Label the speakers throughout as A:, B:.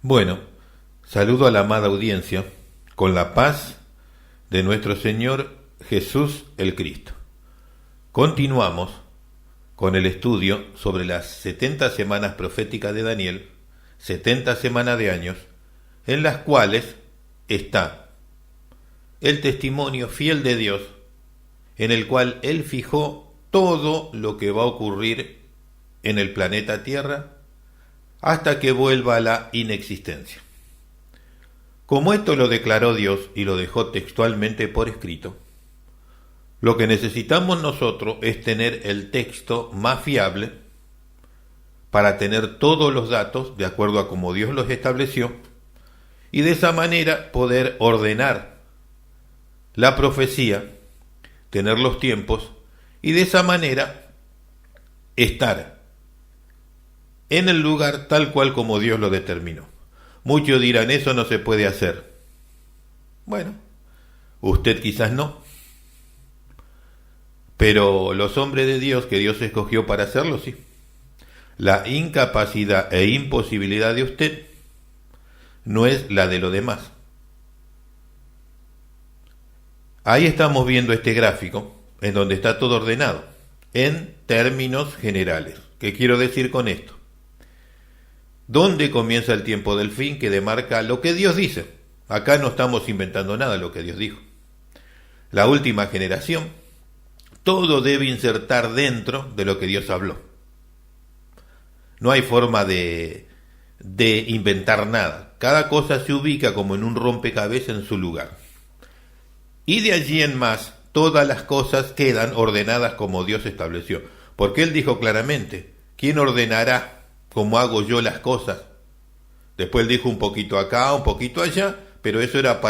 A: Bueno, saludo a la amada audiencia con la paz de nuestro Señor Jesús el Cristo. Continuamos con el estudio sobre las 70 semanas proféticas de Daniel, 70 semanas de años, en las cuales está el testimonio fiel de Dios, en el cual Él fijó todo lo que va a ocurrir en el planeta Tierra hasta que vuelva a la inexistencia. Como esto lo declaró Dios y lo dejó textualmente por escrito, lo que necesitamos nosotros es tener el texto más fiable para tener todos los datos de acuerdo a como Dios los estableció y de esa manera poder ordenar la profecía, tener los tiempos y de esa manera estar en el lugar tal cual como Dios lo determinó. Muchos dirán, eso no se puede hacer. Bueno, usted quizás no, pero los hombres de Dios que Dios escogió para hacerlo, sí. La incapacidad e imposibilidad de usted no es la de los demás. Ahí estamos viendo este gráfico en donde está todo ordenado en términos generales. ¿Qué quiero decir con esto? ¿Dónde comienza el tiempo del fin que demarca lo que Dios dice? Acá no estamos inventando nada de lo que Dios dijo. La última generación, todo debe insertar dentro de lo que Dios habló. No hay forma de inventar nada. Cada cosa se ubica como en un rompecabezas en su lugar. Y de allí en más, todas las cosas quedan ordenadas como Dios estableció. Porque Él dijo claramente, ¿quién ordenará como hago yo las cosas? Después dijo un poquito acá, un poquito allá, pero eso era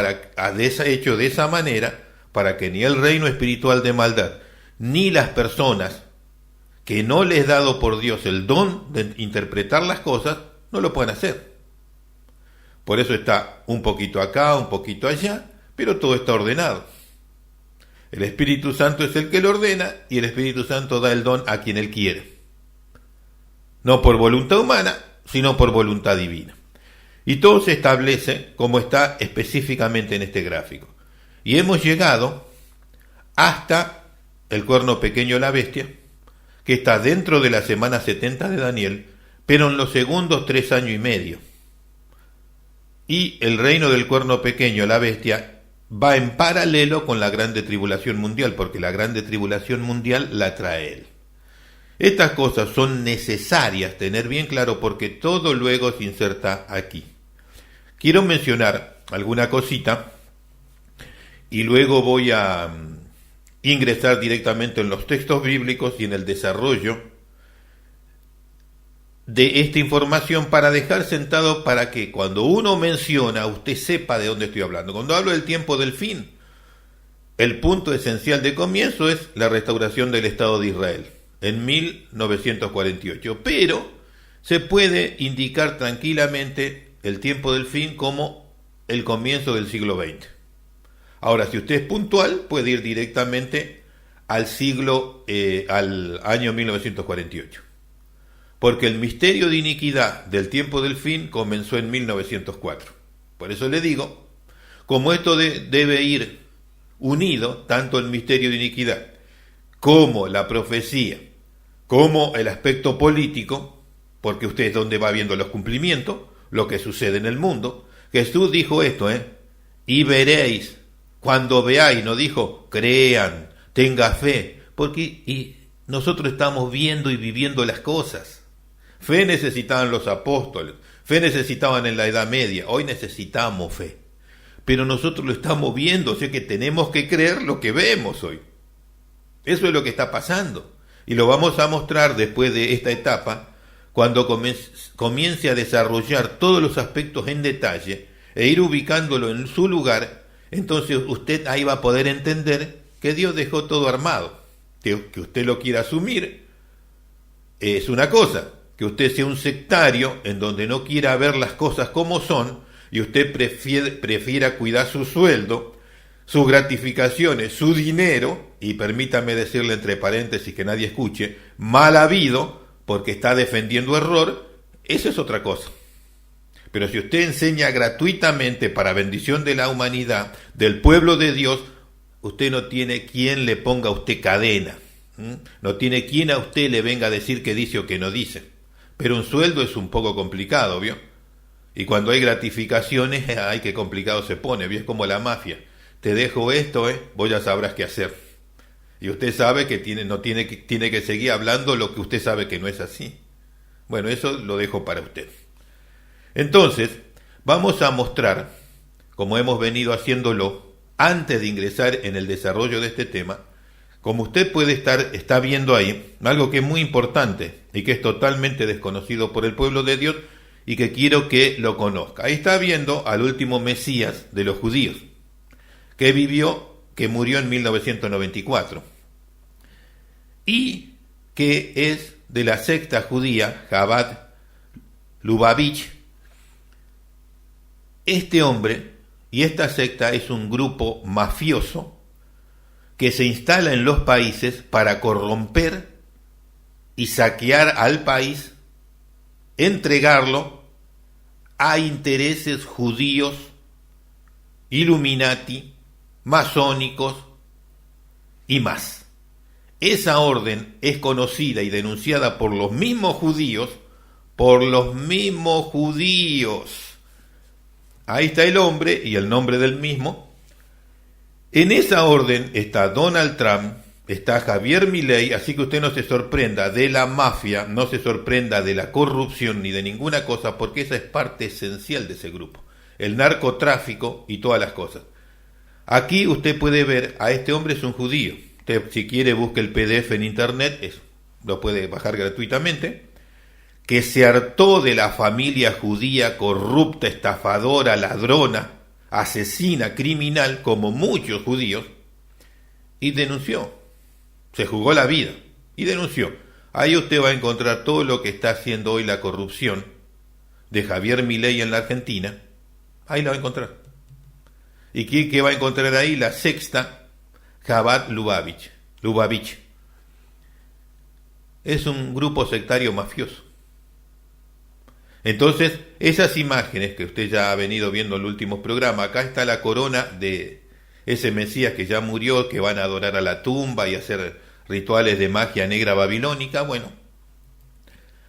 A: hecho de esa manera para que ni el reino espiritual de maldad, ni las personas que no les es dado por Dios el don de interpretar las cosas, no lo puedan hacer. Por eso está un poquito acá, un poquito allá, pero todo está ordenado. El Espíritu Santo es el que lo ordena y el Espíritu Santo da el don a quien Él quiere. No por voluntad humana, sino por voluntad divina. Y todo se establece como está específicamente en este gráfico. Y hemos llegado hasta el cuerno pequeño, la bestia, que está dentro de la semana 70 de Daniel, pero en los segundos 3 años y medio. Y el reino del cuerno pequeño, la bestia, va en paralelo con la grande tribulación mundial, porque la grande tribulación mundial la trae Él. Estas cosas son necesarias tener bien claro porque todo luego se inserta aquí. Quiero mencionar alguna cosita y luego voy a ingresar directamente en los textos bíblicos y en el desarrollo de esta información para dejar sentado para que cuando uno menciona usted sepa de dónde estoy hablando. Cuando hablo del tiempo del fin, el punto esencial de comienzo es la restauración del Estado de Israel en 1948, pero se puede indicar tranquilamente el tiempo del fin como el comienzo del siglo XX. Ahora, si usted es puntual, puede ir directamente al año 1948, porque el misterio de iniquidad del tiempo del fin comenzó en 1904. Por eso le digo, como esto debe ir unido, tanto el misterio de iniquidad como la profecía, como el aspecto político, porque usted es donde va viendo los cumplimientos, lo que sucede en el mundo. Jesús dijo esto, y veréis, cuando veáis, no dijo, crean, tenga fe, porque nosotros estamos viendo y viviendo las cosas. Fe necesitaban los apóstoles, fe necesitaban en la Edad Media, hoy necesitamos fe. Pero nosotros lo estamos viendo, o sea que tenemos que creer lo que vemos hoy. Eso es lo que está pasando. Y lo vamos a mostrar después de esta etapa, cuando comience a desarrollar todos los aspectos en detalle e ir ubicándolo en su lugar, entonces usted ahí va a poder entender que Dios dejó todo armado. Que usted lo quiera asumir es una cosa, que usted sea un sectario en donde no quiera ver las cosas como son y usted prefiera cuidar su sueldo, sus gratificaciones, su dinero, y permítame decirle entre paréntesis que nadie escuche, mal habido, porque está defendiendo error, eso es otra cosa. Pero si usted enseña gratuitamente para bendición de la humanidad, del pueblo de Dios, usted no tiene quien le ponga a usted cadena. No tiene quien a usted le venga a decir qué dice o qué no dice. Pero un sueldo es un poco complicado, ¿vio? Y cuando hay gratificaciones, ay, qué complicado se pone, ¿vio? Es como la mafia. Te dejo esto, vos ya sabrás qué hacer. Y usted sabe que tiene que seguir hablando lo que usted sabe que no es así. Bueno, eso lo dejo para usted. Entonces, vamos a mostrar, como hemos venido haciéndolo, antes de ingresar en el desarrollo de este tema, como usted está viendo ahí, algo que es muy importante y que es totalmente desconocido por el pueblo de Dios y que quiero que lo conozca. Ahí está viendo al último Mesías de los judíos, que murió en 1994 y que es de la secta judía Chabad Lubavitch. Este hombre y esta secta es un grupo mafioso que se instala en los países para corromper y saquear al país, entregarlo a intereses judíos, Illuminati, masónicos y más. Esa orden es conocida y denunciada por los mismos judíos, Ahí está el hombre y el nombre del mismo. En esa orden está Donald Trump, está Javier Milei, así que usted no se sorprenda de la mafia, no se sorprenda de la corrupción ni de ninguna cosa, porque esa es parte esencial de ese grupo. El narcotráfico y todas las cosas. Aquí usted puede ver, a este hombre es un judío. Usted, si quiere, busque el PDF en internet, lo puede bajar gratuitamente. Que se hartó de la familia judía corrupta, estafadora, ladrona, asesina, criminal, como muchos judíos, y denunció. Se jugó la vida y denunció. Ahí usted va a encontrar todo lo que está haciendo hoy la corrupción de Javier Milei en la Argentina. Ahí la va a encontrar. ¿Y qué va a encontrar ahí? La sexta, Chabad Lubavitch. Es un grupo sectario mafioso. Entonces, esas imágenes que usted ya ha venido viendo en el último programa, acá está la corona de ese Mesías que ya murió, que van a adorar a la tumba y hacer rituales de magia negra babilónica. Bueno,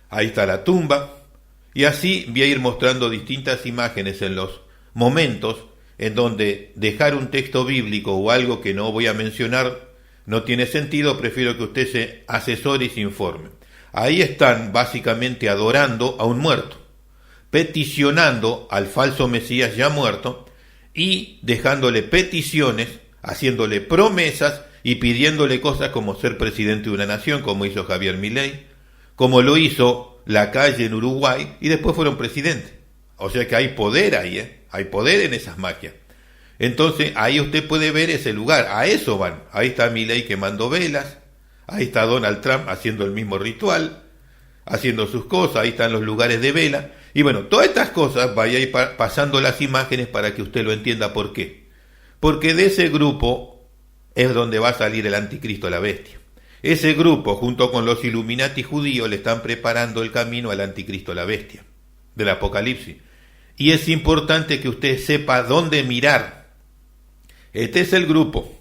A: ahí está la tumba. Y así voy a ir mostrando distintas imágenes en los momentos en donde dejar un texto bíblico o algo que no voy a mencionar no tiene sentido. Prefiero que usted se asesore y se informe. Ahí están básicamente adorando a un muerto, peticionando al falso Mesías ya muerto y dejándole peticiones, haciéndole promesas y pidiéndole cosas como ser presidente de una nación, como hizo Javier Milei, como lo hizo Lacalle en Uruguay, y después fueron presidentes. O sea que hay poder ahí, hay poder en esas magias. Entonces ahí usted puede ver ese lugar, a eso van. Ahí está Milei quemando velas, ahí está Donald Trump haciendo el mismo ritual, haciendo sus cosas, ahí están los lugares de vela. Y bueno, todas estas cosas, vaya a ir pasando las imágenes para que usted lo entienda por qué. Porque de ese grupo es donde va a salir el anticristo, la bestia. Ese grupo, junto con los Illuminati judíos, le están preparando el camino al anticristo, la bestia, del Apocalipsis. Y es importante que usted sepa dónde mirar. Este es el grupo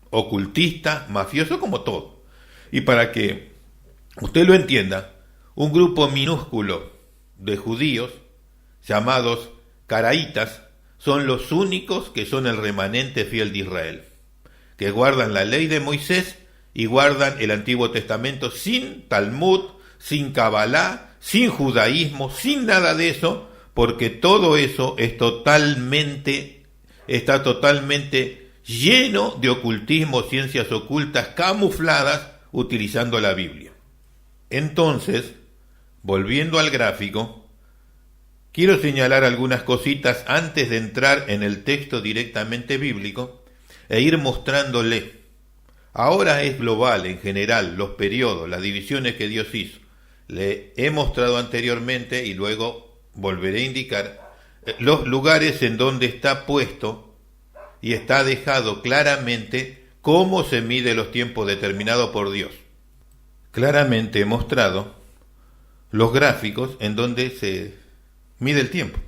A: ocultista, mafioso, como todo. Y para que usted lo entienda, un grupo minúsculo de judíos, llamados caraítas, son los únicos que son el remanente fiel de Israel, que guardan la ley de Moisés y guardan el Antiguo Testamento sin Talmud, sin Kabbalah, sin judaísmo, sin nada de eso, porque todo eso está totalmente lleno de ocultismo, ciencias ocultas, camufladas, utilizando la Biblia. Entonces, volviendo al gráfico, quiero señalar algunas cositas antes de entrar en el texto directamente bíblico e ir mostrándole. Ahora es global, en general, los periodos, las divisiones que Dios hizo. Le he mostrado anteriormente y luego volveré a indicar los lugares en donde está puesto y está dejado claramente cómo se mide los tiempos determinados por Dios. Claramente he mostrado los gráficos en donde se mide el tiempo.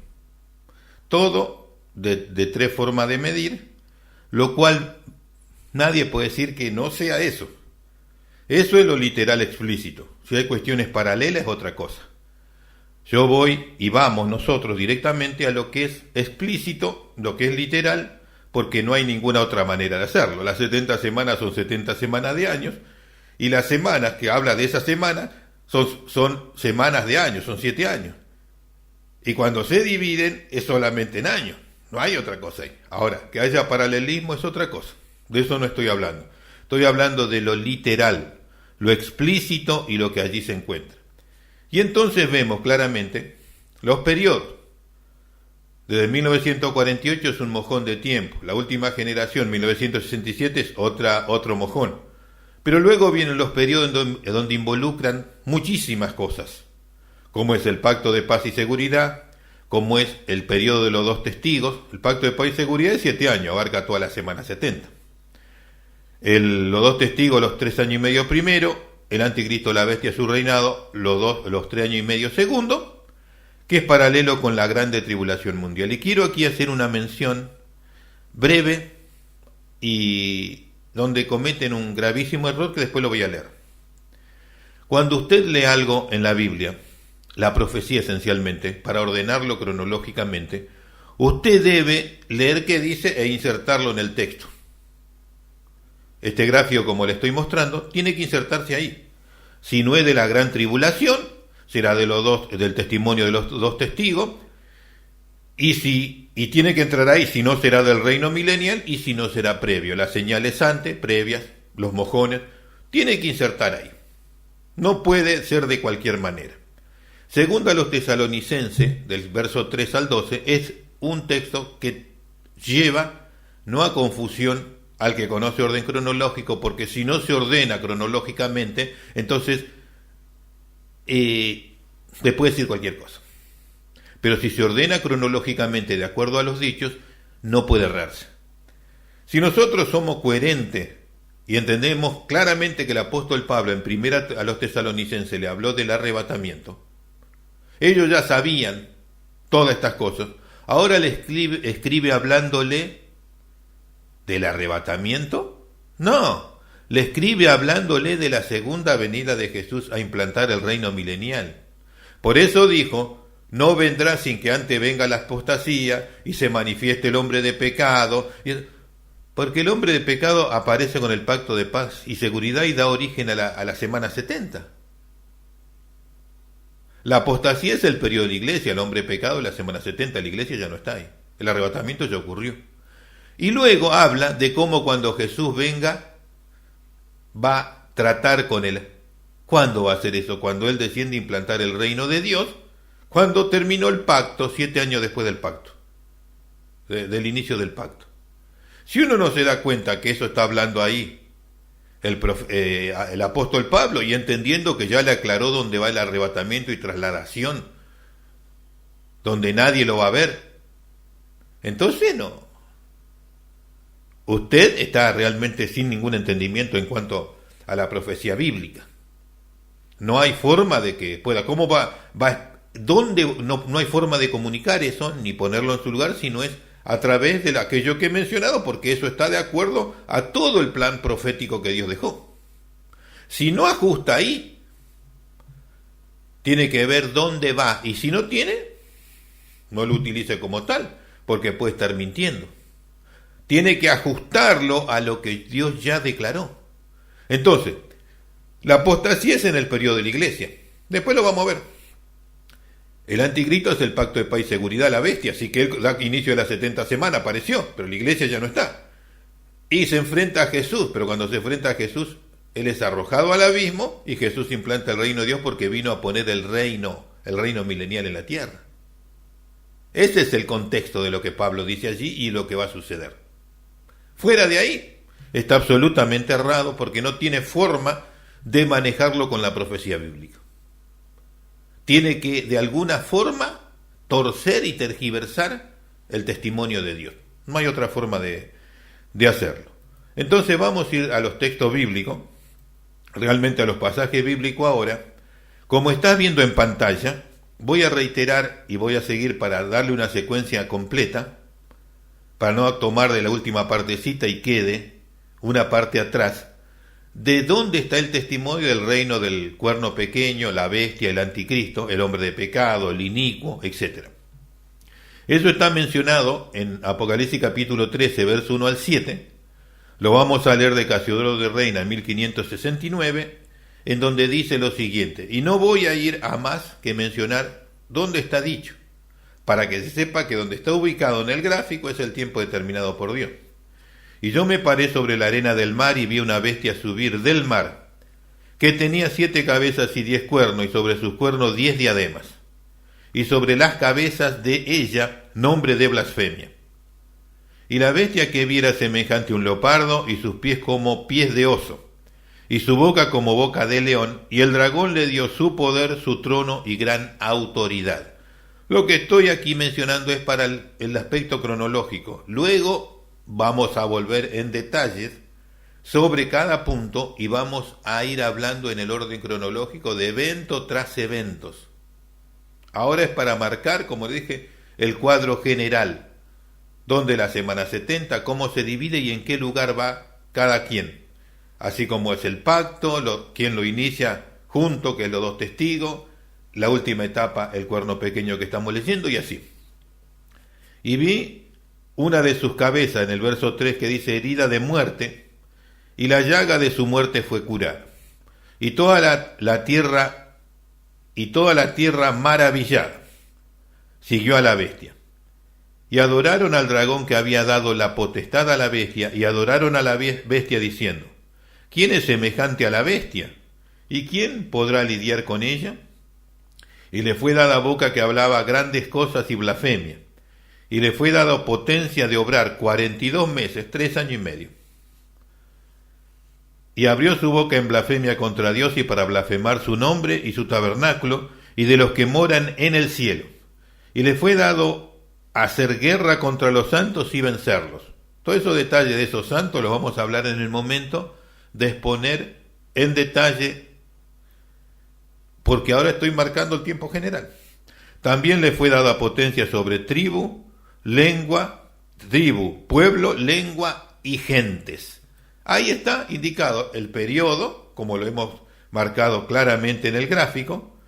A: todo de 3 formas de medir, lo cual nadie puede decir que no sea eso. Eso es lo literal explícito. Si hay cuestiones paralelas es otra cosa. Yo voy y vamos nosotros directamente a lo que es explícito, lo que es literal, porque no hay ninguna otra manera de hacerlo. Las 70 semanas son 70 semanas de años, y las semanas que habla de esa semana son semanas de años, son 7 años. Y cuando se dividen es solamente en años, no hay otra cosa ahí. Ahora, que haya paralelismo es otra cosa, de eso no estoy hablando. Estoy hablando de lo literal, lo explícito y lo que allí se encuentra. Y entonces vemos claramente los periodos. Desde 1948 es un mojón de tiempo, la última generación, 1967, es otro mojón. Pero luego vienen los periodos donde involucran muchísimas cosas, como es el Pacto de Paz y Seguridad, como es el periodo de los 2 testigos. El Pacto de Paz y Seguridad es 7 años, abarca toda la semana 70. Los 2 testigos, los 3 años y medio primero, el anticristo, la bestia, su reinado, los 3 años y medio segundo, que es paralelo con la grande tribulación mundial. Y quiero aquí hacer una mención breve y donde cometen un gravísimo error que después lo voy a leer. Cuando usted lee algo en la Biblia, la profecía esencialmente, para ordenarlo cronológicamente, usted debe leer qué dice e insertarlo en el texto. Este gráfico, como le estoy mostrando, tiene que insertarse ahí. Si no es de la gran tribulación, será del testimonio de los 2 testigos, y tiene que entrar ahí, si no será del reino milenial, y si no será previo. Las señales antes, previas, los mojones, tiene que insertar ahí. No puede ser de cualquier manera. Segundo a los Tesalonicenses, del verso 3 al 12, es un texto que lleva no a confusión al que conoce orden cronológico, porque si no se ordena cronológicamente, entonces te puede decir cualquier cosa. Pero si se ordena cronológicamente de acuerdo a los dichos, no puede errarse. Si nosotros somos coherentes y entendemos claramente que el apóstol Pablo en primera a los Tesalonicenses le habló del arrebatamiento, ellos ya sabían todas estas cosas, ahora le escribe hablándole del arrebatamiento. No, le escribe hablándole de la segunda venida de Jesús a implantar el reino milenial. Por eso dijo: no vendrá sin que antes venga la apostasía y se manifieste el hombre de pecado, porque el hombre de pecado aparece con el pacto de paz y seguridad y da origen a la semana 70. La apostasía es el periodo de la iglesia, el hombre de pecado es la semana 70, la iglesia ya no está ahí, el arrebatamiento ya ocurrió. Y luego habla de cómo cuando Jesús venga va a tratar con él. ¿Cuándo va a hacer eso? Cuando él desciende a implantar el reino de Dios, cuando terminó el pacto, 7 años después del pacto, del inicio del pacto. Si uno no se da cuenta que eso está hablando ahí el apóstol Pablo, y entendiendo que ya le aclaró dónde va el arrebatamiento y trasladación, donde nadie lo va a ver, entonces no. Usted está realmente sin ningún entendimiento en cuanto a la profecía bíblica. No hay forma de que pueda. ¿Cómo dónde no hay forma de comunicar eso ni ponerlo en su lugar, sino es a través de aquello que he mencionado, porque eso está de acuerdo a todo el plan profético que Dios dejó. Si no ajusta ahí, tiene que ver dónde va, y si no tiene, no lo utilice como tal, porque puede estar mintiendo. Tiene que ajustarlo a lo que Dios ya declaró. Entonces, la apostasía es en el periodo de la iglesia. Después lo vamos a ver. El anticristo es el pacto de paz y seguridad, la bestia, así que él da inicio de la 70 semana, apareció, pero la iglesia ya no está. Y se enfrenta a Jesús, pero cuando se enfrenta a Jesús, él es arrojado al abismo y Jesús implanta el reino de Dios porque vino a poner el reino milenial en la tierra. Ese es el contexto de lo que Pablo dice allí y lo que va a suceder. Fuera de ahí, está absolutamente errado porque no tiene forma de manejarlo con la profecía bíblica. Tiene que, de alguna forma, torcer y tergiversar el testimonio de Dios. No hay otra forma de hacerlo. Entonces vamos a ir a los textos bíblicos, realmente a los pasajes bíblicos ahora. Como estás viendo en pantalla, voy a reiterar y voy a seguir para darle una secuencia completa, para no tomar de la última partecita y quede una parte atrás, de dónde está el testimonio del reino del cuerno pequeño, la bestia, el anticristo, el hombre de pecado, el inicuo, etc. Eso está mencionado en Apocalipsis capítulo 13, verso 1 al 7. Lo vamos a leer de Casiodoro de Reina en 1569, en donde dice lo siguiente: y no voy a ir a más que mencionar dónde está dicho, para que se sepa que donde está ubicado en el gráfico es el tiempo determinado por Dios. Y yo me paré sobre la arena del mar y vi una bestia subir del mar, que tenía 7 cabezas y 10 cuernos, y sobre sus cuernos 10 diademas, y sobre las cabezas de ella nombre de blasfemia. Y la bestia que vi era semejante a un leopardo, y sus pies como pies de oso, y su boca como boca de león, y el dragón le dio su poder, su trono y gran autoridad. Lo que estoy aquí mencionando es para el aspecto cronológico. Luego vamos a volver en detalles sobre cada punto y vamos a ir hablando en el orden cronológico de evento tras eventos. Ahora es para marcar, como dije, el cuadro general, donde la semana 70, cómo se divide y en qué lugar va cada quien, así como es el pacto, quién lo inicia junto, que es los 2 testigos, la última etapa, el cuerno pequeño que estamos leyendo, y así. Y vi una de sus cabezas en el verso 3 que dice herida de muerte, y la llaga de su muerte fue curada. Y toda la tierra maravillada siguió a la bestia. Y adoraron al dragón que había dado la potestad a la bestia, y adoraron a la bestia diciendo: ¿quién es semejante a la bestia? ¿Y quién podrá lidiar con ella? Y le fue dada boca que hablaba grandes cosas y blasfemia. Y le fue dada potencia de obrar 42 meses, 3 años y medio. Y abrió su boca en blasfemia contra Dios y para blasfemar su nombre y su tabernáculo y de los que moran en el cielo. Y le fue dado hacer guerra contra los santos y vencerlos. Todos esos detalles de esos santos los vamos a hablar en el momento de exponer en detalle, porque ahora estoy marcando el tiempo general. También le fue dada potencia sobre pueblo, lengua y gentes. Ahí está indicado el periodo, como lo hemos marcado claramente en el gráfico,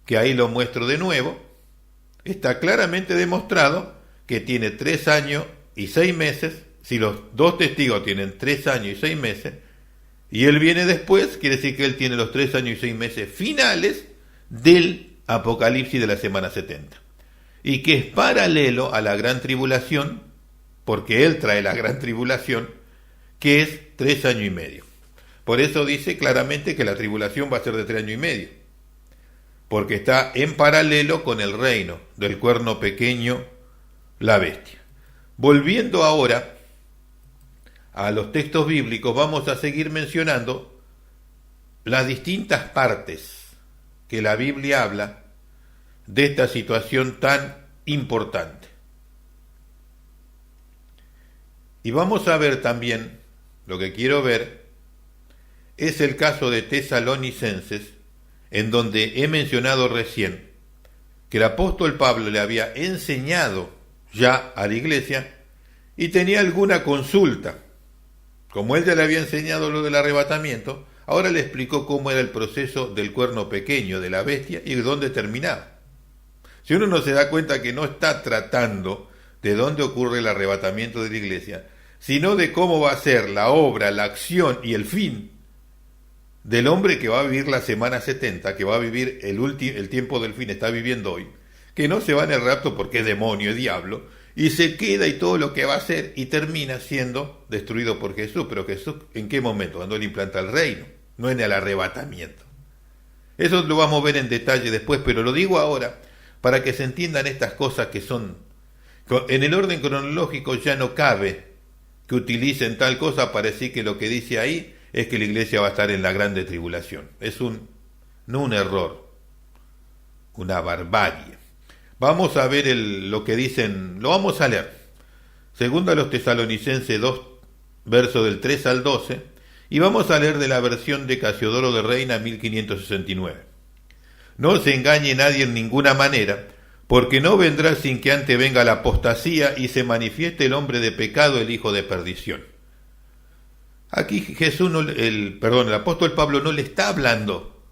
A: que ahí lo muestro de nuevo. Está claramente demostrado que tiene 3 años y 6 meses. Si los 2 testigos tienen 3 años y 6 meses, y él viene después, quiere decir que él tiene los 3 años y 6 meses finales del Apocalipsis de la semana 70. Y que es paralelo a la gran tribulación, porque él trae la gran tribulación, que es 3 años y medio. Por eso dice claramente que la tribulación va a ser de 3 años y medio, porque está en paralelo con el reino del cuerno pequeño, la bestia. Volviendo ahora a los textos bíblicos, vamos a seguir mencionando las distintas partes que la Biblia habla de esta situación tan importante. Y vamos a ver también, lo que quiero ver, es el caso de Tesalonicenses, en donde he mencionado recién que el apóstol Pablo le había enseñado ya a la iglesia y tenía alguna consulta. Como él ya le había enseñado lo del arrebatamiento, ahora le explicó cómo era el proceso del cuerno pequeño de la bestia y de dónde terminaba. Si uno no se da cuenta que no está tratando de dónde ocurre el arrebatamiento de la iglesia, sino de cómo va a ser la obra, la acción y el fin del hombre que va a vivir la semana 70, que va a vivir el tiempo del fin, está viviendo hoy, que no se va en el rapto porque es demonio, es diablo, y se queda y todo lo que va a hacer y termina siendo destruido por Jesús. Pero Jesús, ¿en qué momento? Cuando él implanta el reino, no en el arrebatamiento. Eso lo vamos a ver en detalle después, pero lo digo ahora para que se entiendan estas cosas que son, en el orden cronológico ya no cabe que utilicen tal cosa para decir que lo que dice ahí es que la iglesia va a estar en la grande tribulación. Es no un error, una barbarie. Vamos a ver lo que dicen, lo vamos a leer. Segunda a los Tesalonicenses 2, verso del 3 al 12, y vamos a leer de la versión de Casiodoro de Reina 1569. No se engañe nadie en ninguna manera, porque no vendrá sin que antes venga la apostasía y se manifieste el hombre de pecado, el hijo de perdición. Aquí el apóstol Pablo no le está hablando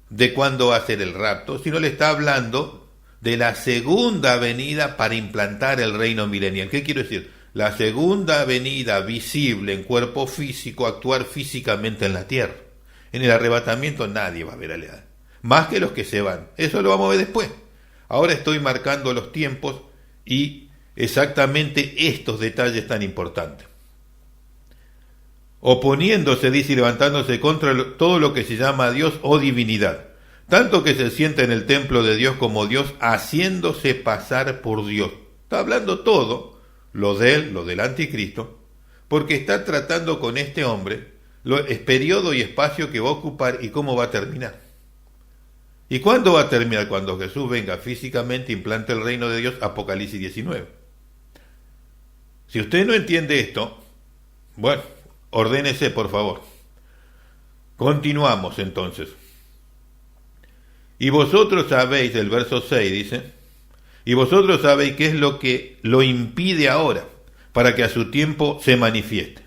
A: de cuándo va a ser el rapto, sino le está hablando de la segunda venida para implantar el reino milenial. ¿Qué quiero decir? La segunda venida visible en cuerpo físico, actuar físicamente en la tierra. En el arrebatamiento nadie va a ver a Leal, más que los que se van. Eso lo vamos a ver después. Ahora estoy marcando los tiempos y exactamente estos detalles tan importantes. Oponiéndose, dice, y levantándose contra todo lo que se llama Dios o divinidad, tanto que se sienta en el templo de Dios como Dios, haciéndose pasar por Dios. Está hablando todo, lo de él, lo del anticristo, porque está tratando con este hombre el periodo y espacio que va a ocupar y cómo va a terminar. ¿Y cuándo va a terminar? Cuando Jesús venga físicamente, implante el reino de Dios, Apocalipsis 19. Si usted no entiende esto, bueno, ordénese por favor. Continuamos entonces. Y vosotros sabéis, el verso 6 dice, y vosotros sabéis qué es lo que lo impide ahora, para que a su tiempo se manifieste.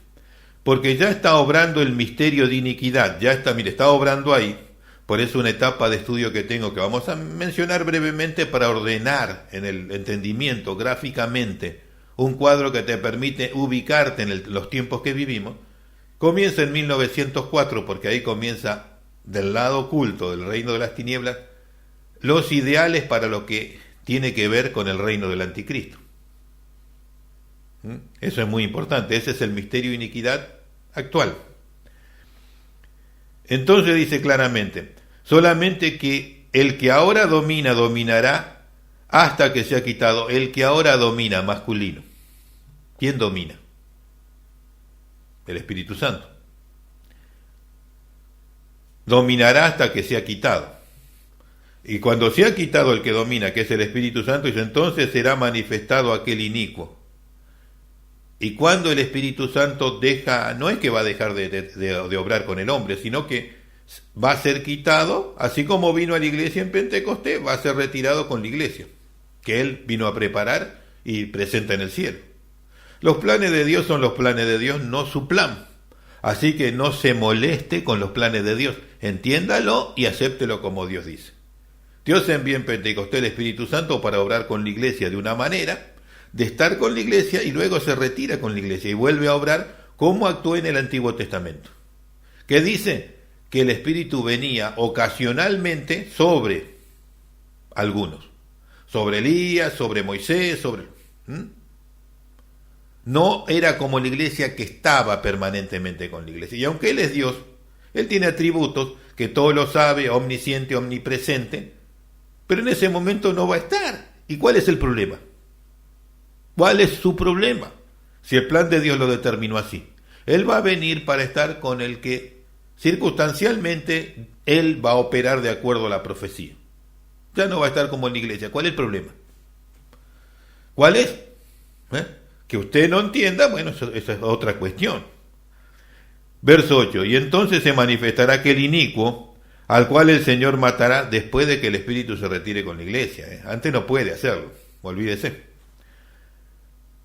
A: Porque ya está obrando el misterio de iniquidad, está obrando ahí. Por eso una etapa de estudio que tengo, que vamos a mencionar brevemente para ordenar en el entendimiento gráficamente un cuadro que te permite ubicarte en los tiempos que vivimos, comienza en 1904, porque ahí comienza del lado oculto del reino de las tinieblas los ideales para lo que tiene que ver con el reino del anticristo. Eso es muy importante, ese es el misterio de iniquidad actual. Entonces dice claramente, solamente que el que ahora domina, dominará hasta que sea quitado. El que ahora domina, masculino. ¿Quién domina? El Espíritu Santo. Dominará hasta que sea quitado. Y cuando sea quitado el que domina, que es el Espíritu Santo, dice, entonces será manifestado aquel inicuo. Y cuando el Espíritu Santo deja, no es que va a dejar de obrar con el hombre, sino que va a ser quitado, así como vino a la iglesia en Pentecostés, va a ser retirado con la iglesia, que él vino a preparar y presenta en el cielo. Los planes de Dios son los planes de Dios, no su plan. Así que no se moleste con los planes de Dios, entiéndalo y acéptelo como Dios dice. Dios envía en Pentecostés el Espíritu Santo para obrar con la iglesia de una manera, de estar con la iglesia y luego se retira con la iglesia y vuelve a obrar como actuó en el Antiguo Testamento. ¿Qué dice? Que el Espíritu venía ocasionalmente sobre algunos, sobre Elías, sobre Moisés, No era como la iglesia que estaba permanentemente con la iglesia. Y aunque Él es Dios, Él tiene atributos que todo lo sabe, omnisciente, omnipresente, pero en ese momento no va a estar. ¿Y cuál es el problema? ¿Cuál es su problema? Si el plan de Dios lo determinó así. Él va a venir para estar con el que circunstancialmente Él va a operar de acuerdo a la profecía. Ya no va a estar como en la iglesia. ¿Cuál es el problema? ¿Cuál es? Que usted no entienda, bueno, esa es otra cuestión. Verso 8. Y entonces se manifestará aquel inicuo al cual el Señor matará después de que el Espíritu se retire con la iglesia. Antes no puede hacerlo, olvídese.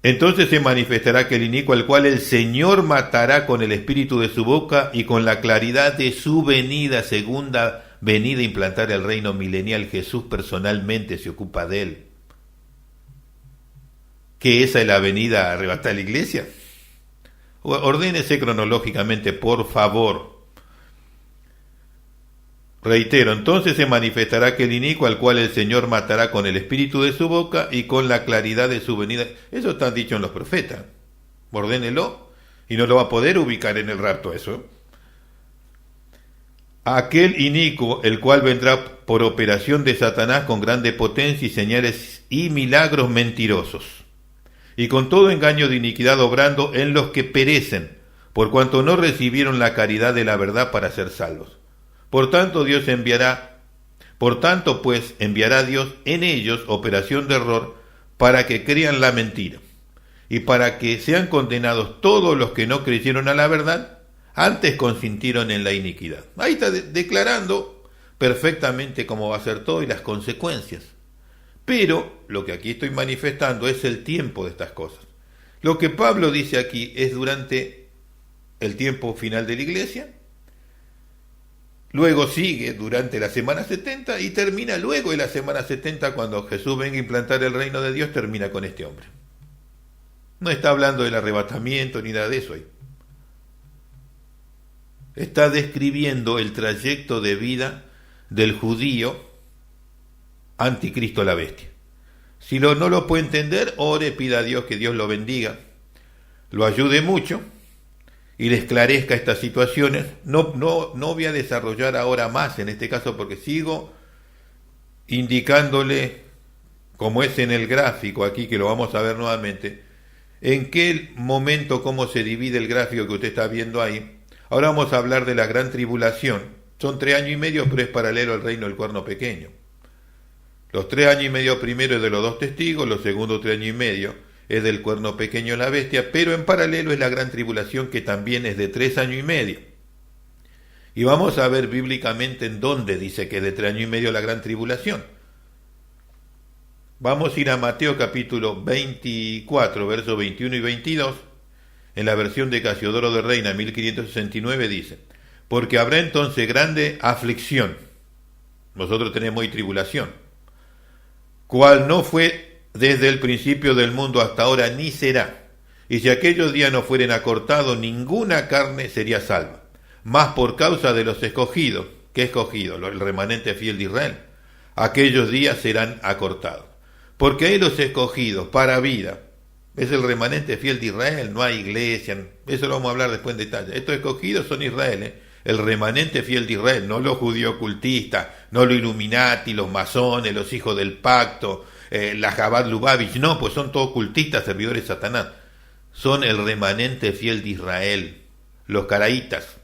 A: Entonces se manifestará aquel inicuo al cual el Señor matará con el espíritu de su boca y con la claridad de su venida, segunda venida a implantar el reino milenial. Jesús personalmente se ocupa de él. ¿Que esa es la venida a arrebatar la iglesia? Ordénese cronológicamente, por favor. Reitero, entonces se manifestará aquel inicuo al cual el Señor matará con el espíritu de su boca y con la claridad de su venida. Eso está dicho en los profetas. Ordénelo y no lo va a poder ubicar en el rapto eso. Aquel inicuo, el cual vendrá por operación de Satanás con grande potencia y señales y milagros mentirosos, y con todo engaño de iniquidad obrando en los que perecen, por cuanto no recibieron la caridad de la verdad para ser salvos. Por tanto, pues enviará Dios en ellos operación de error para que crean la mentira, y para que sean condenados todos los que no creyeron a la verdad, antes consintieron en la iniquidad. Ahí está declarando perfectamente cómo va a ser todo y las consecuencias. Pero lo que aquí estoy manifestando es el tiempo de estas cosas. Lo que Pablo dice aquí es durante el tiempo final de la iglesia, luego sigue durante la semana 70 y termina luego de la semana 70 cuando Jesús venga a implantar el reino de Dios, termina con este hombre. No está hablando del arrebatamiento ni nada de eso ahí. Está describiendo el trayecto de vida del judío anticristo la bestia. Si no lo puede entender, ore, pida a Dios que Dios lo bendiga, lo ayude mucho y le esclarezca estas situaciones. No voy a desarrollar ahora más en este caso porque sigo indicándole, como es en el gráfico aquí, que lo vamos a ver nuevamente, en qué momento, cómo se divide el gráfico que usted está viendo ahí. Ahora vamos a hablar de la gran tribulación. Son 3 años y medio, pero es paralelo al reino del cuerno pequeño. Los 3 años y medio primero es de los 2 testigos, los segundos 3 años y medio es del cuerno pequeño la bestia, pero en paralelo es la gran tribulación que también es de 3 años y medio. Y vamos a ver bíblicamente en dónde dice que es de 3 años y medio la gran tribulación. Vamos a ir a Mateo capítulo 24, versos 21 y 22. En la versión de Casiodoro de Reina 1569 dice: porque habrá entonces grande aflicción. Nosotros tenemos hoy tribulación, cual no fue desde el principio del mundo hasta ahora, ni será. Y si aquellos días no fueren acortados, ninguna carne sería salva. Mas por causa de los escogidos, ¿qué escogidos? El remanente fiel de Israel. Aquellos días serán acortados. Porque hay los escogidos para vida. Es el remanente fiel de Israel, no hay iglesia. Eso lo vamos a hablar después en detalle. Estos escogidos son Israel, el remanente fiel de Israel, no los judíos cultistas, no los Illuminati, los masones, los hijos del pacto, la Jabad Lubavitch, no, pues son todos cultistas, servidores de Satanás. Son el remanente fiel de Israel, los caraítas,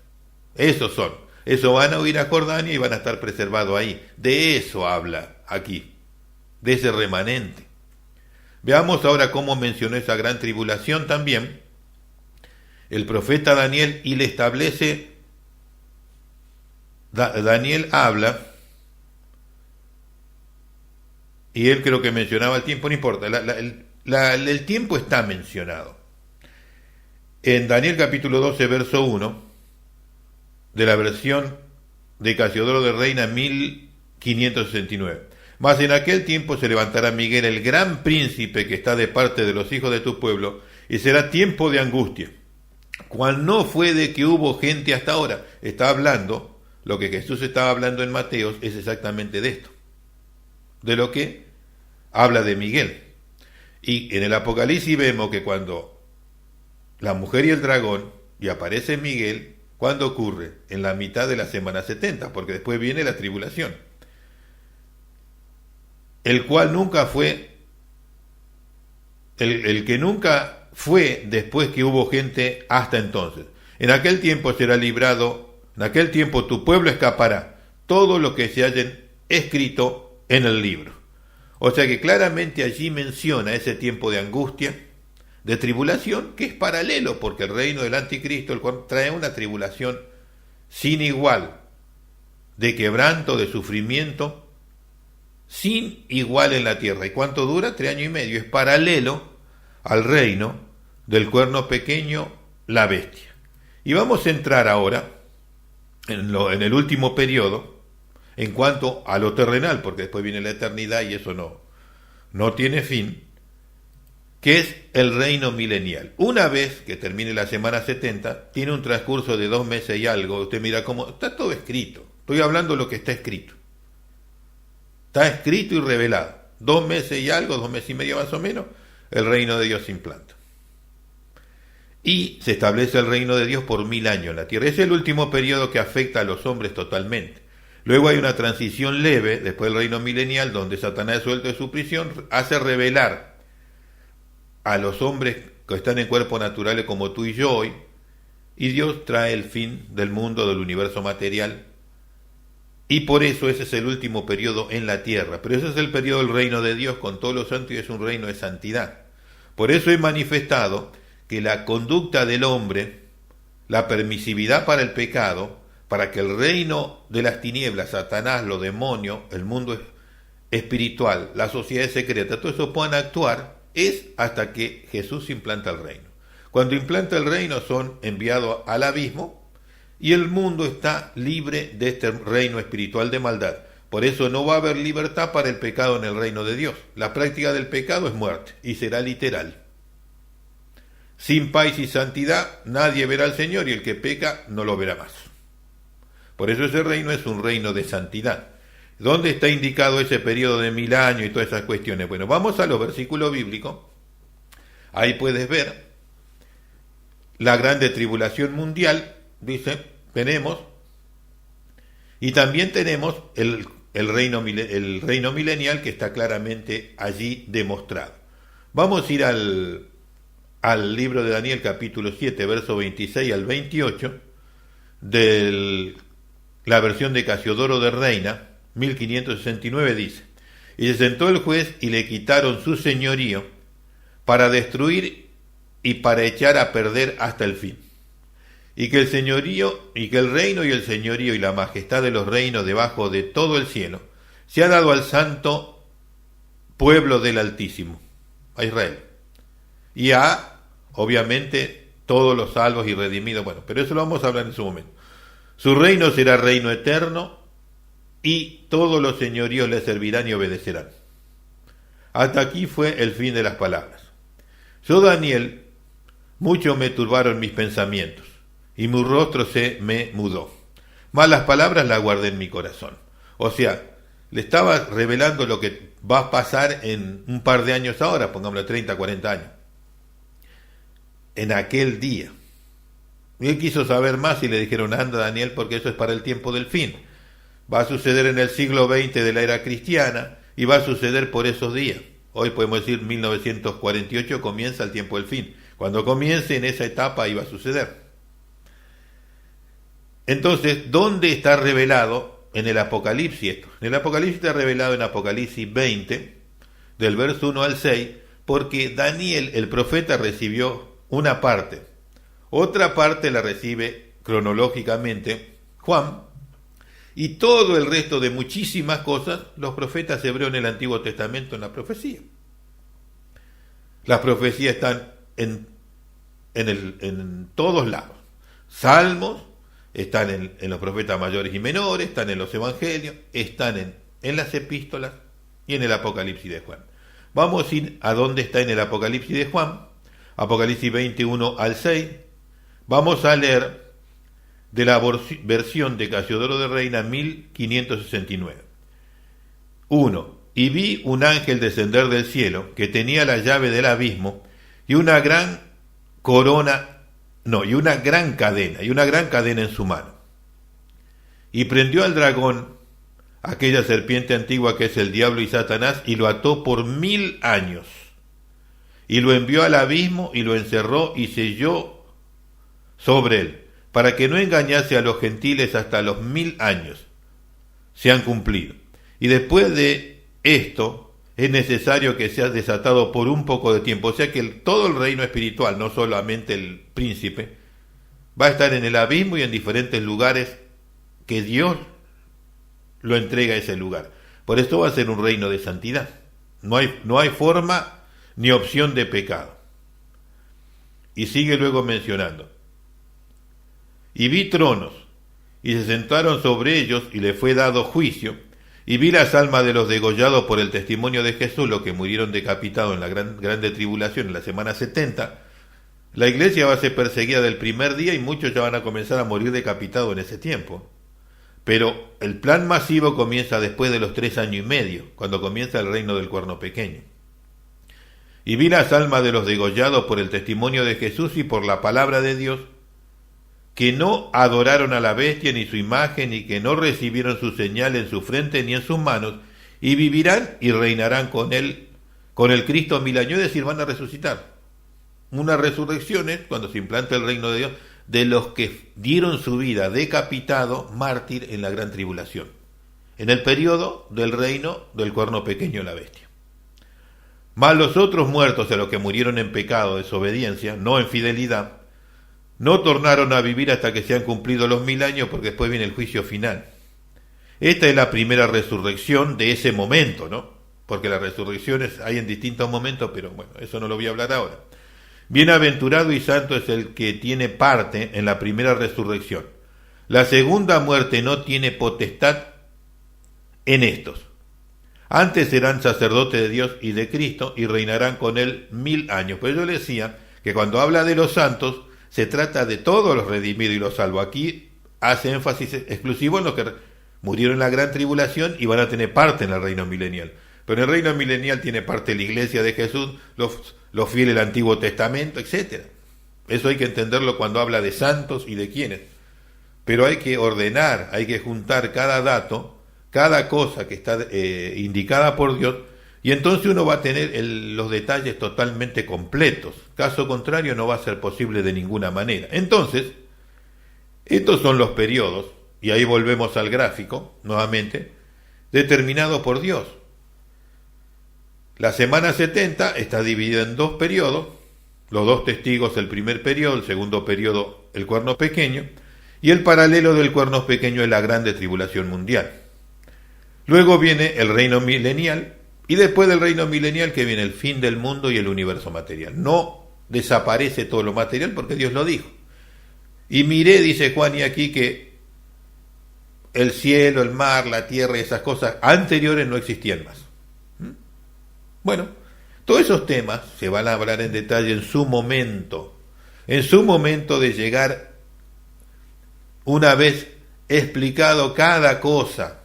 A: esos son. Eso van a huir a Jordania y van a estar preservados ahí. De eso habla aquí, de ese remanente. Veamos ahora cómo mencionó esa gran tribulación también el profeta Daniel y le establece. Daniel habla, y él creo que mencionaba el tiempo, no importa, el tiempo está mencionado. En Daniel capítulo 12, verso 1, de la versión de Casiodoro de Reina 1569. Mas en aquel tiempo se levantará Miguel, el gran príncipe que está de parte de los hijos de tu pueblo, y será tiempo de angustia, cual no fue de que hubo gente hasta ahora. Está hablando. Lo que Jesús estaba hablando en Mateos es exactamente de esto, de lo que habla de Miguel. Y en el Apocalipsis vemos que cuando la mujer y el dragón, y aparece Miguel, ¿cuándo ocurre? En la mitad de la semana 70, porque después viene la tribulación. El cual nunca fue, el que nunca fue después que hubo gente hasta entonces. En aquel tiempo será librado. En aquel tiempo tu pueblo escapará, todo lo que se haya escrito en el libro. O sea que claramente allí menciona ese tiempo de angustia, de tribulación, que es paralelo, porque el reino del anticristo, el cual trae una tribulación sin igual, de quebranto, de sufrimiento, sin igual en la tierra. ¿Y cuánto dura? 3 años y medio. Es paralelo al reino del cuerno pequeño, la bestia. Y vamos a entrar ahora en el último periodo, en cuanto a lo terrenal, porque después viene la eternidad y eso no tiene fin, que es el reino milenial. Una vez que termine la semana 70, tiene un transcurso de 2 meses y algo. Usted mira cómo está todo escrito. Estoy hablando de lo que está escrito. Está escrito y revelado. 2 meses y algo, 2 meses y medio más o menos, el reino de Dios se implanta. Y se establece el reino de Dios por 1000 años en la tierra. Es el último periodo que afecta a los hombres totalmente. Luego hay una transición leve, después del reino milenial, donde Satanás es suelto de su prisión, hace revelar a los hombres que están en cuerpos naturales como tú y yo hoy, y Dios trae el fin del mundo, del universo material. Y por eso ese es el último periodo en la tierra. Pero ese es el periodo del reino de Dios con todos los santos y es un reino de santidad. Por eso he manifestado que la conducta del hombre, la permisividad para el pecado, para que el reino de las tinieblas, Satanás, los demonios, el mundo espiritual, la sociedad secreta, todo eso puedan actuar, es hasta que Jesús implanta el reino. Cuando implanta el reino son enviados al abismo y el mundo está libre de este reino espiritual de maldad. Por eso no va a haber libertad para el pecado en el reino de Dios. La práctica del pecado es muerte y será literal. Sin paz y santidad nadie verá al Señor y el que peca no lo verá más. Por eso ese reino es un reino de santidad. ¿Dónde está indicado ese periodo de 1000 años y todas esas cuestiones? Bueno, vamos a los versículos bíblicos. Ahí puedes ver la grande tribulación mundial, dice, tenemos, y también tenemos el reino milenial que está claramente allí demostrado. Vamos a ir al libro de Daniel capítulo 7, verso 26 al 28, de la versión de Casiodoro de Reina, 1569 dice: y se sentó el juez y le quitaron su señorío para destruir y para echar a perder hasta el fin. Y que el reino y el señorío y la majestad de los reinos debajo de todo el cielo se ha dado al santo pueblo del Altísimo, a Israel. Y obviamente, todos los salvos y redimidos. Bueno, pero eso lo vamos a hablar en su momento. Su reino será reino eterno y todos los señoríos le servirán y obedecerán. Hasta aquí fue el fin de las palabras. Yo, Daniel, mucho me turbaron mis pensamientos y mi rostro se me mudó. Mas las palabras las guardé en mi corazón. O sea, le estaba revelando lo que va a pasar en un par de años ahora, pongámoslo 30, 40 años. En aquel día. Y él quiso saber más y le dijeron: anda, Daniel, porque eso es para el tiempo del fin. Va a suceder en el siglo XX de la era cristiana y va a suceder por esos días. Hoy podemos decir 1948 comienza el tiempo del fin. Cuando comience en esa etapa iba a suceder. Entonces, ¿dónde está revelado en el Apocalipsis esto? En el Apocalipsis está revelado en Apocalipsis 20, del verso 1 al 6, porque Daniel, el profeta, recibió una parte. Otra parte la recibe cronológicamente Juan, y todo el resto de muchísimas cosas los profetas hebreos en el Antiguo Testamento en la profecía. Las profecías están en todos lados. Salmos, están en los profetas mayores y menores, están en los evangelios, están en las epístolas y en el Apocalipsis de Juan. Vamos a ir a dónde está en el Apocalipsis de Juan, Apocalipsis 21 al 6. Vamos a leer de la versión de Casiodoro de Reina 1569. 1. Y vi un ángel descender del cielo, que tenía la llave del abismo, y una gran cadena en su mano. Y prendió al dragón, aquella serpiente antigua que es el diablo y Satanás, y lo ató por 1000 años. Y lo envió al abismo, y lo encerró, y selló sobre él, para que no engañase a los gentiles hasta los 1000 años se han cumplido. Y después de esto es necesario que sea desatado por un poco de tiempo. O sea que todo el reino espiritual, no solamente el príncipe, va a estar en el abismo y en diferentes lugares que Dios lo entrega a ese lugar. Por esto va a ser un reino de santidad. No hay forma ni opción de pecado. Y sigue luego mencionando: y vi tronos, y se sentaron sobre ellos, y le fue dado juicio, y vi las almas de los degollados por el testimonio de Jesús, los que murieron decapitados en la grande tribulación en la semana 70. La iglesia va a ser perseguida del primer día y muchos ya van a comenzar a morir decapitados en ese tiempo. Pero el plan masivo comienza después de los 3 años y medio, cuando comienza el reino del cuerno pequeño. Y vi las almas de los degollados por el testimonio de Jesús y por la palabra de Dios, que no adoraron a la bestia ni su imagen, y que no recibieron su señal en su frente ni en sus manos, y vivirán y reinarán con él, con el Cristo 1000 años. Es decir, van a resucitar. Una resurrección es cuando se implanta el reino de Dios de los que dieron su vida decapitado, mártir en la gran tribulación, en el periodo del reino del cuerno pequeño, la bestia. Mas los otros muertos, a los que murieron en pecado, desobediencia, no en fidelidad, no tornaron a vivir hasta que se han cumplido los 1000 años, porque después viene el juicio final. Esta es la primera resurrección de ese momento, ¿no? Porque las resurrecciones hay en distintos momentos, pero bueno, eso no lo voy a hablar ahora. Bienaventurado y santo es el que tiene parte en la primera resurrección. La segunda muerte no tiene potestad en estos. Antes serán sacerdotes de Dios y de Cristo y reinarán con él 1000 años. Pero yo le decía que cuando habla de los santos, se trata de todos los redimidos y los salvos. Aquí hace énfasis exclusivo en los que murieron en la gran tribulación y van a tener parte en el reino milenial. Pero en el reino milenial tiene parte la iglesia de Jesús, los fieles del Antiguo Testamento, etc. Eso hay que entenderlo cuando habla de santos y de quiénes. Pero hay que ordenar, hay que juntar cada dato, cada cosa que está indicada por Dios, y entonces uno va a tener los detalles totalmente completos. Caso contrario no va a ser posible de ninguna manera. Entonces, estos son los periodos, y ahí volvemos al gráfico, nuevamente, determinados por Dios. La semana 70 está dividida en 2 periodos, los 2 testigos el primer periodo, el segundo periodo el cuerno pequeño, y el paralelo del cuerno pequeño es la grande tribulación mundial. Luego viene el reino milenial, y después del reino milenial que viene el fin del mundo y el universo material. No desaparece todo lo material porque Dios lo dijo. Y miré, dice Juan, y aquí que el cielo, el mar, la tierra y esas cosas anteriores no existían más. Bueno, todos esos temas se van a hablar en detalle en su momento de llegar, una vez explicado cada cosa.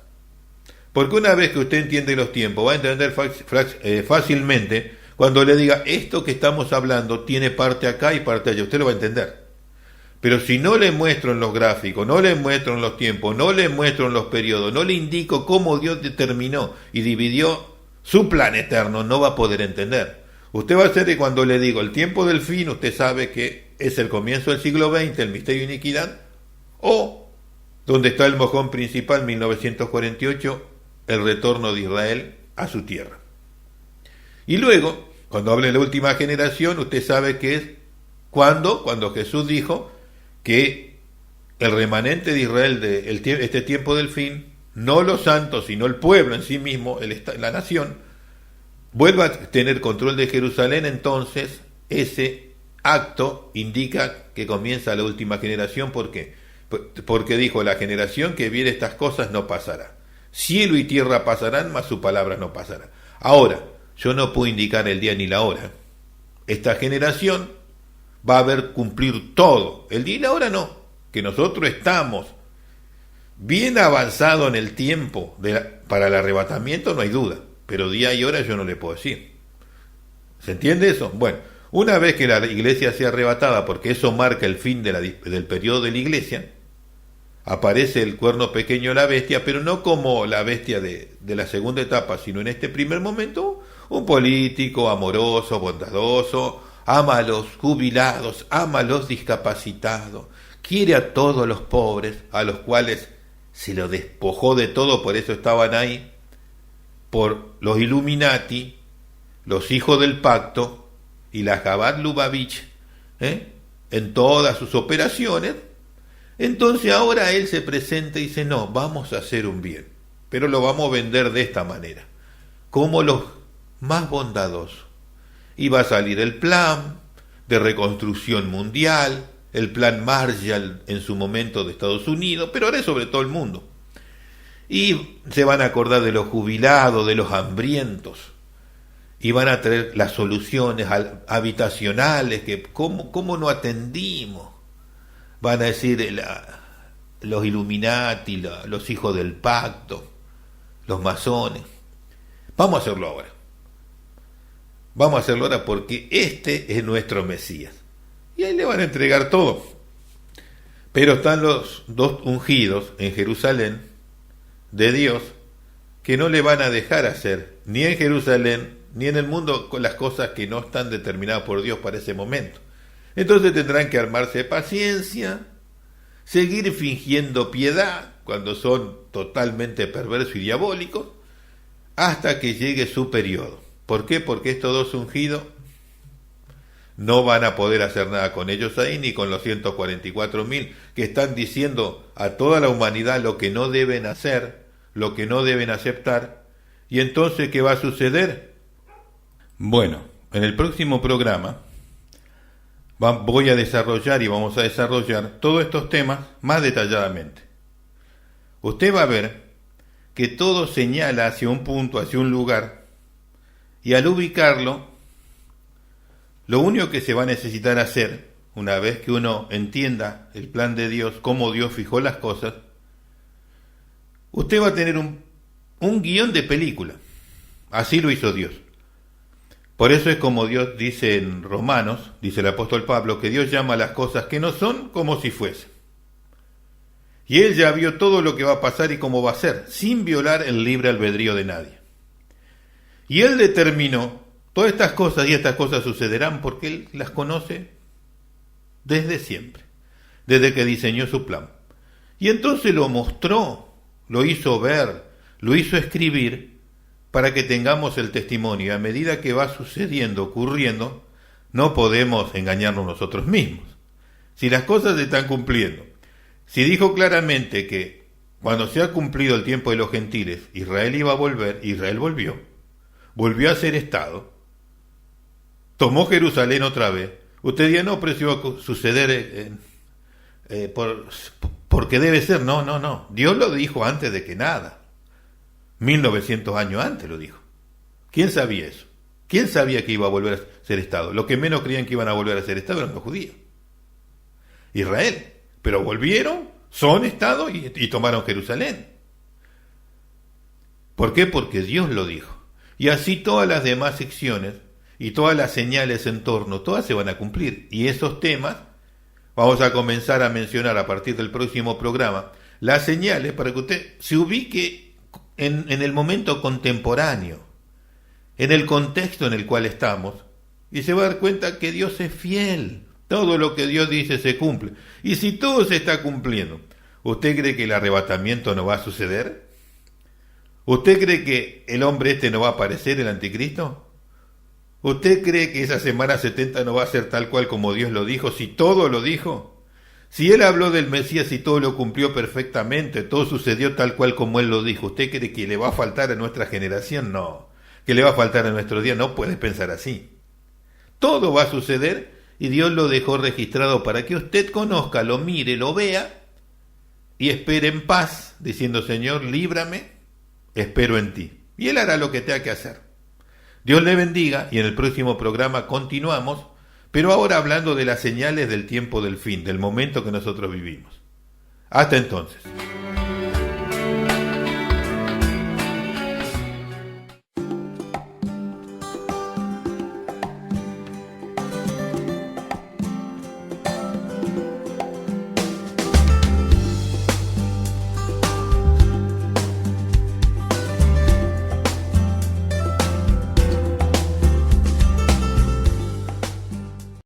A: Porque una vez que usted entiende los tiempos, va a entender fácilmente cuando le diga esto que estamos hablando tiene parte acá y parte allá, usted lo va a entender. Pero si no le muestro en los gráficos, no le muestro en los tiempos, no le muestro en los periodos, no le indico cómo Dios determinó y dividió su plan eterno, no va a poder entender. Usted va a hacer que cuando le digo el tiempo del fin, usted sabe que es el comienzo del siglo XX, el misterio de iniquidad, o donde está el mojón principal, 1948, el retorno de Israel a su tierra. Y luego, cuando hable de la última generación, usted sabe que es cuando Jesús dijo que el remanente de Israel de este tiempo del fin, no los santos, sino el pueblo en sí mismo, la nación, vuelva a tener control de Jerusalén. Entonces ese acto indica que comienza la última generación. ¿Por qué? Porque dijo, la generación que viere estas cosas no pasará. Cielo y tierra pasarán, mas su palabra no pasará. Ahora, yo no puedo indicar el día ni la hora. Esta generación va a ver cumplir todo. El día y la hora no, que nosotros estamos bien avanzado en el tiempo para el arrebatamiento, no hay duda, pero día y hora yo no le puedo decir. ¿Se entiende eso? Bueno, una vez que la iglesia sea arrebatada, porque eso marca el fin del periodo de la iglesia, aparece el cuerno pequeño de la bestia, pero no como la bestia de la segunda etapa, sino en este primer momento, un político amoroso, bondadoso, ama a los jubilados, ama a los discapacitados, quiere a todos los pobres, a los cuales se lo despojó de todo, por eso estaban ahí, por los Illuminati, los hijos del pacto y la Chabad Lubavitch, en todas sus operaciones. Entonces ahora él se presenta y dice, no, vamos a hacer un bien, pero lo vamos a vender de esta manera, como los más bondadosos. Y va a salir el plan de reconstrucción mundial, el plan Marshall en su momento de Estados Unidos, pero ahora es sobre todo el mundo. Y se van a acordar de los jubilados, de los hambrientos, y van a traer las soluciones habitacionales, que cómo no atendimos. Van a decir los Illuminati, los hijos del pacto, los masones. Vamos a hacerlo ahora. Vamos a hacerlo ahora porque este es nuestro Mesías. Y ahí le van a entregar todo. Pero están los 2 ungidos en Jerusalén de Dios que no le van a dejar hacer ni en Jerusalén ni en el mundo con las cosas que no están determinadas por Dios para ese momento. Entonces tendrán que armarse de paciencia, seguir fingiendo piedad cuando son totalmente perversos y diabólicos, hasta que llegue su periodo. ¿Por qué? Porque estos 2 ungidos no van a poder hacer nada con ellos ahí, ni con los 144.000 que están diciendo a toda la humanidad lo que no deben hacer, lo que no deben aceptar. ¿Y entonces qué va a suceder? Bueno, en el próximo programa voy a desarrollar y vamos a desarrollar todos estos temas más detalladamente. Usted va a ver que todo señala hacia un punto, hacia un lugar, y al ubicarlo, lo único que se va a necesitar hacer, una vez que uno entienda el plan de Dios, cómo Dios fijó las cosas, usted va a tener un guión de película. Así lo hizo Dios. Por eso es como Dios dice en Romanos, dice el apóstol Pablo, que Dios llama a las cosas que no son como si fuesen. Y Él ya vio todo lo que va a pasar y cómo va a ser, sin violar el libre albedrío de nadie. Y Él determinó todas estas cosas, y estas cosas sucederán porque Él las conoce desde siempre, desde que diseñó su plan. Y entonces lo mostró, lo hizo ver, lo hizo escribir, para que tengamos el testimonio. A medida que va sucediendo, ocurriendo, no podemos engañarnos nosotros mismos. Si las cosas se están cumpliendo, si dijo claramente que cuando se ha cumplido el tiempo de los gentiles, Israel iba a volver, Israel volvió a ser Estado, tomó Jerusalén otra vez. Usted diría, no, pero eso iba a suceder porque debe ser. No. Dios lo dijo antes de que nada. 1900 años antes lo dijo. ¿Quién sabía eso? ¿Quién sabía que iba a volver a ser Estado? Los que menos creían que iban a volver a ser Estado eran los judíos. Israel. Pero volvieron, son Estado y tomaron Jerusalén. ¿Por qué? Porque Dios lo dijo. Y así todas las demás secciones y todas las señales en torno, todas se van a cumplir. Y esos temas vamos a comenzar a mencionar a partir del próximo programa. Las señales para que usted se ubique en el momento contemporáneo, en el contexto en el cual estamos, y se va a dar cuenta que Dios es fiel. Todo lo que Dios dice se cumple. Y si todo se está cumpliendo, ¿usted cree que el arrebatamiento no va a suceder? ¿Usted cree que el hombre no va a aparecer, el anticristo? ¿Usted cree que esa semana 70 no va a ser tal cual como Dios lo dijo, si todo lo dijo? Si Él habló del Mesías y todo lo cumplió perfectamente, todo sucedió tal cual como Él lo dijo, ¿usted cree que le va a faltar a nuestra generación? No. ¿Que le va a faltar a nuestro día? No puedes pensar así. Todo va a suceder y Dios lo dejó registrado para que usted conozca, lo mire, lo vea y espere en paz, diciendo, Señor, líbrame, espero en ti. Y Él hará lo que tenga que hacer. Dios le bendiga y en el próximo programa continuamos, pero ahora hablando de las señales del tiempo del fin, del momento que nosotros vivimos. Hasta entonces.